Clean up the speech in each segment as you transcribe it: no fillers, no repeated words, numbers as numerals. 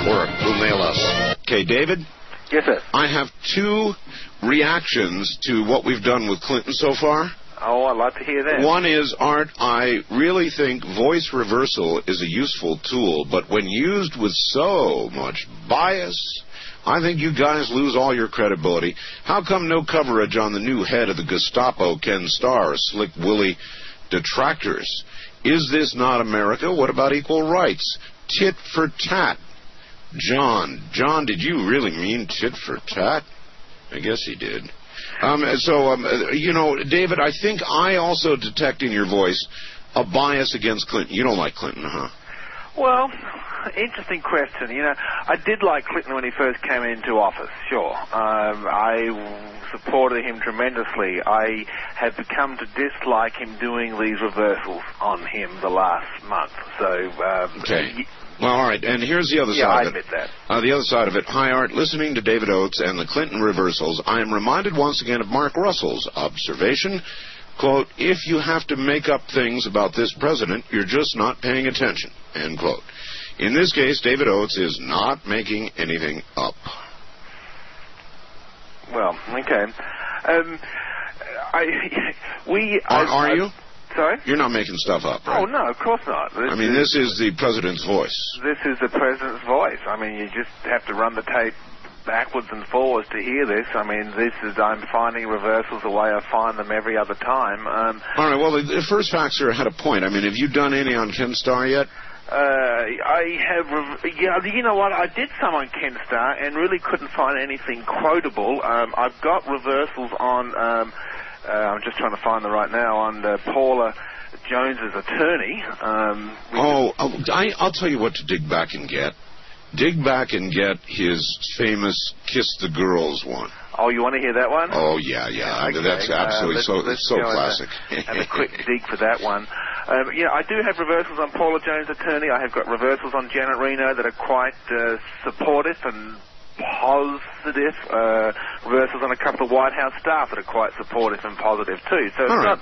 or will mail us. Okay, David? Yes, sir. I have two reactions to what we've done with Clinton so far. Oh, I'd like to hear that. One is, Art, I really think voice reversal is a useful tool, but when used with so much bias, I think you guys lose all your credibility. How come no coverage on the new head of the Gestapo, Ken Starr, Slick Willie detractors? Is this not America? What about equal rights? Tit for tat. John, did you really mean tit for tat? I guess he did. You know, David, I think I also detect in your voice a bias against Clinton. You don't like Clinton, huh? Well, interesting question. You know, I did like Clinton when he first came into office, sure. I supported him tremendously. I have become to dislike him doing these reversals on him the last month. So, okay. Well, all right, and here's the other side of it. Yeah, I admit that. The other side of it. Hi, Art. Listening to David Oates and the Clinton reversals, I am reminded once again of Mark Russell's observation, quote, if you have to make up things about this president, you're just not paying attention, end quote. In this case, David Oates is not making anything up. Well, okay. Are you? Sorry? You're not making stuff up, right? Oh, no, of course not. This is the president's voice. This is the president's voice. I mean, you just have to run the tape backwards and forwards to hear this. I mean, I'm finding reversals the way I find them every other time. All right, well, the first faxer had a point. I mean, have you done any on Ken Starr yet? I have, you know what, I did some on Ken Starr and really couldn't find anything quotable. I've got reversals on, I'm just trying to find them right now, on Paula Jones's attorney. I'll tell you what to dig back and get. Dig back and get his famous Kiss the Girls one. Oh, you want to hear that one? Oh, yeah. Okay. That's absolutely so classic. And a quick dig for that one. I do have reversals on Paula Jones' attorney. I have got reversals on Janet Reno that are quite supportive and positive. Reversals on a couple of White House staff that are quite supportive and positive too. So it's not,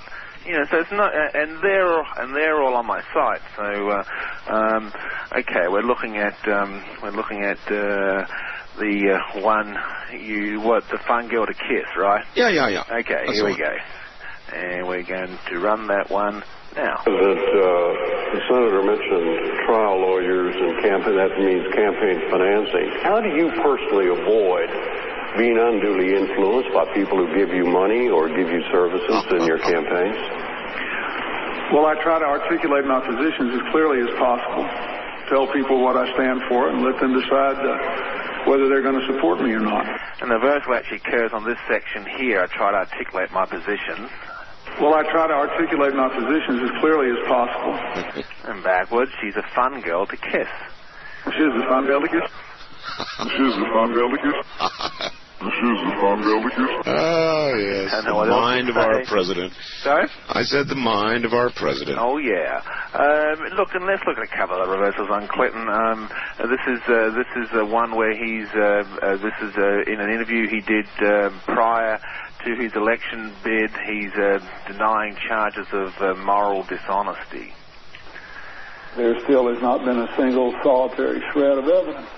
so it's not, and they're all on my site. So okay, we're looking at the one the fun girl to kiss, right? Yeah. Okay, here we go. And we're going to run that one now. The senator mentioned trial lawyers and that means campaign financing. How do you personally avoid being unduly influenced by people who give you money or give you services in your campaigns? Well, I try to articulate my positions as clearly as possible. Tell people what I stand for and let them decide whether they're going to support me or not. And the reversal actually occurs on this section here. I try to articulate my positions. Well, I try to articulate my positions as clearly as possible. And backwards, she's a fun girl to kiss. She's a fun girl to kiss. She's a fun girl to kiss. She's a fun girl to kiss. Oh, yes. The mind of our president. Sorry? I said the mind of our president. Oh, yeah. Look, and let's look at a couple of reversals on Clinton. This is one where he's, in an interview he did prior to his election bid, he's denying charges of moral dishonesty. There still has not been a single solitary shred of evidence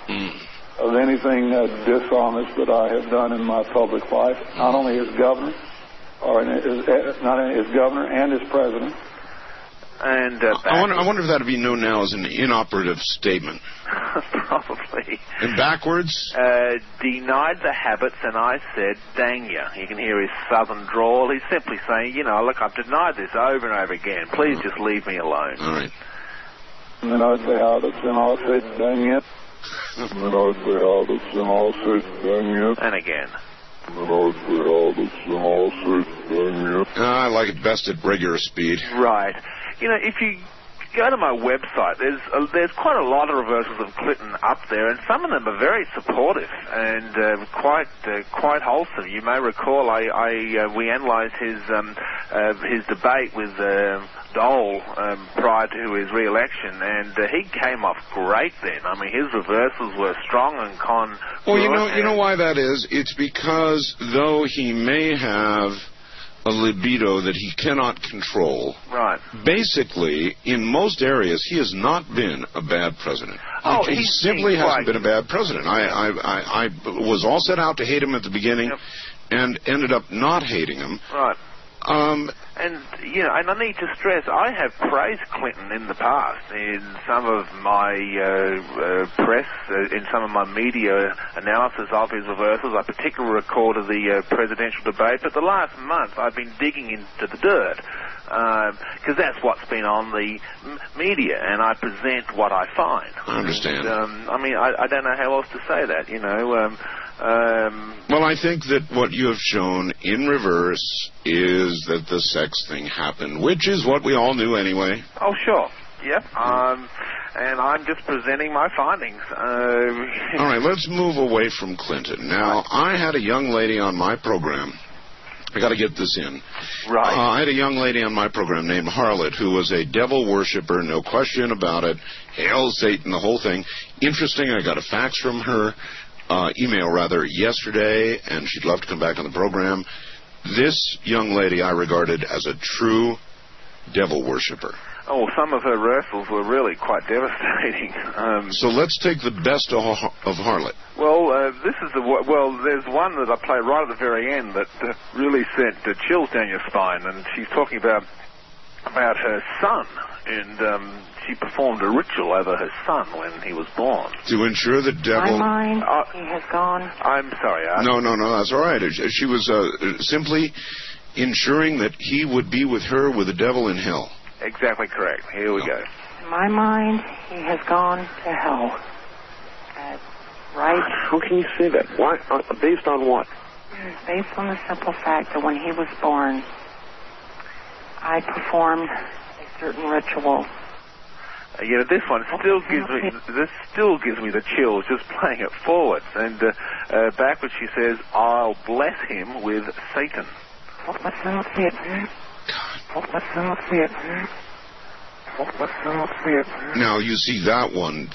of anything dishonest that I have done in my public life, not only as governor, not only as governor and as president. And I wonder if that would be known now as an inoperative statement. Probably. And backwards? Denied the habits, and I said, dang ya. You can hear his southern drawl. He's simply saying, look, I've denied this over and over again. Please just leave me alone. All right. Denied the habits, and I said, dang ya. Denied the habits, and I said, dang ya. And again. Denied the habits, and I said, dang ya. I like it best at regular speed. Right. If you go to my website, there's quite a lot of reversals of Clinton up there, and some of them are very supportive and quite wholesome. You may recall we analysed his debate with Dole prior to his re-election, and he came off great then. I mean, his reversals were strong and congruent. Well, you know why that is? It's because though he may have a libido that he cannot control. Right. Basically, in most areas, he has not been a bad president. Oh, he simply hasn't been a bad president. I was all set out to hate him at the beginning, and ended up not hating him. Right. And I need to stress, I have praised Clinton in the past in some of my press, in some of my media analysis of his reversals. I particularly recorded the presidential debate, but the last month I've been digging into the dirt, because that's what's been on the media, and I present what I find. I understand. And, I don't know how else to say that, Well, I think that what you have shown in reverse is that the sex thing happened, which is what we all knew anyway. Oh, sure. Yep. And I'm just presenting my findings. All right, let's move away from Clinton. Now, I had a young lady on my program. I got to get this in. Right. I had a young lady on my program named Harlot who was a devil worshiper, no question about it. Hail Satan, the whole thing. Interesting, I got a fax from her. Email rather, yesterday, and she'd love to come back on the program. This young lady I regarded as a true devil worshiper. Oh, some of her reversals were really quite devastating. So let's take the best of Harlot. Well, there's one that I play right at the very end that really sent chills down your spine, and she's talking about her son, and she performed a ritual over her son when he was born. To ensure the devil... My mind, he has gone. I'm sorry, Art. No, that's all right. She was simply ensuring that he would be with her with the devil in hell. Exactly correct. Here we go. In my mind, he has gone to hell. Right? How can you say that? Why? Based on what? Based on the simple fact that when he was born, I performed a certain ritual. This one still gives me the chills just playing it forwards. And backwards she says, "I'll bless him with Satan." Now, you see, that one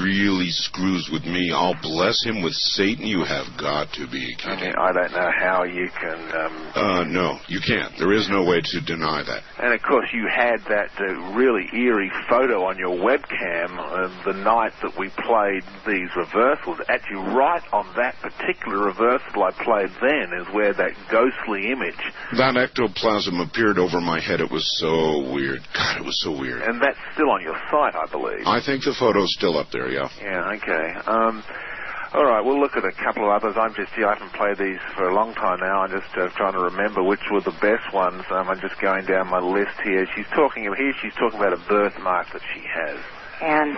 really screws with me. I'll bless him with Satan. You have got to be kidding. I don't know how you can... No, you can't. There is no way to deny that. And, of course, you had that really eerie photo on your webcam the night that we played these reversals. Actually, right on that particular reversal I played then is where that ghostly image... That ectoplasm appeared over my head. It was so weird. God, it was so weird. And that's still on your site, I believe. I think the photo's still up there, yeah. Yeah, okay. All right, we'll look at a couple of others. I haven't played these for a long time now. I'm just trying to remember which were the best ones. I'm just going down my list here. She's talking about a birthmark that she has. And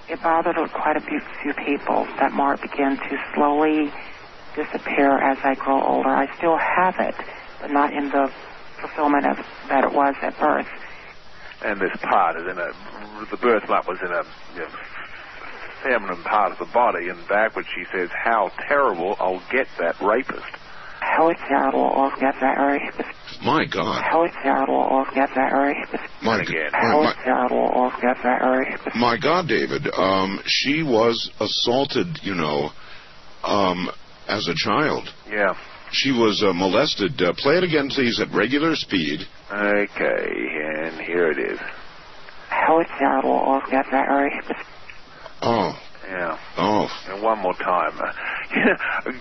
it bothered quite a few people. That mark began to slowly disappear as I grow older. I still have it, but not in the fulfillment of that it was at birth. And this part is the birthmark was in a feminine part of the body, and backwards she says, "How terrible, I'll get that rapist." How terrible, I'll get that rapist. My God. How terrible, I'll get that rapist. My terrible, I'll get that rapist. My God, David, she was assaulted, as a child. Yeah. She was molested. Play it again, please, at regular speed. Okay, and here it is. How terrible, I'll get that rapist. Oh. Yeah. Oh. And one more time.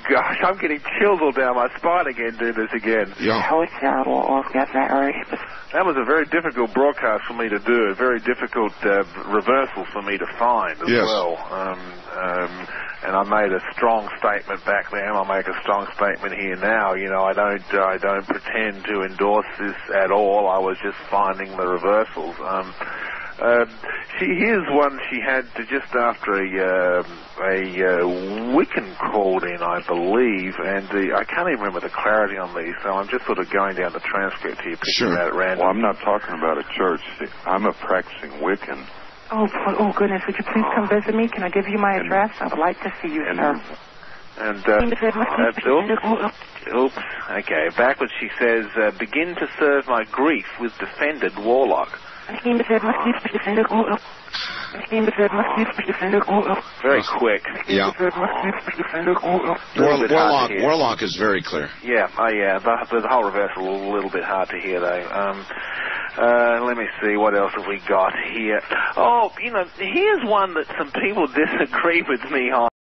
Gosh, I'm getting chills all down my spine again doing this again. Yeah. How terrible, I'll get that rapist. That was a very difficult broadcast for me to do, a very difficult reversal for me to find as well. And I made a strong statement back then. I'll make a strong statement here now. I don't pretend to endorse this at all. I was just finding the reversals. Here's one she had just after a Wiccan called in, I believe, and I can't even remember the clarity on these, so I'm just sort of going down the transcript here, picking that at random. Well, I'm not talking about a church. I'm a practicing Wiccan. Oh, goodness, would you please come visit me? Can I give you my address? I would like to see you, sir. And, oops. Okay, backwards she says, "Begin to serve my grief with defended warlock." Very quick. Yeah. Warlock is very clear. Yeah, the whole reversal a little bit hard to hear, though. Let me see, what else have we got here? Oh, here's one that some people disagree with me on.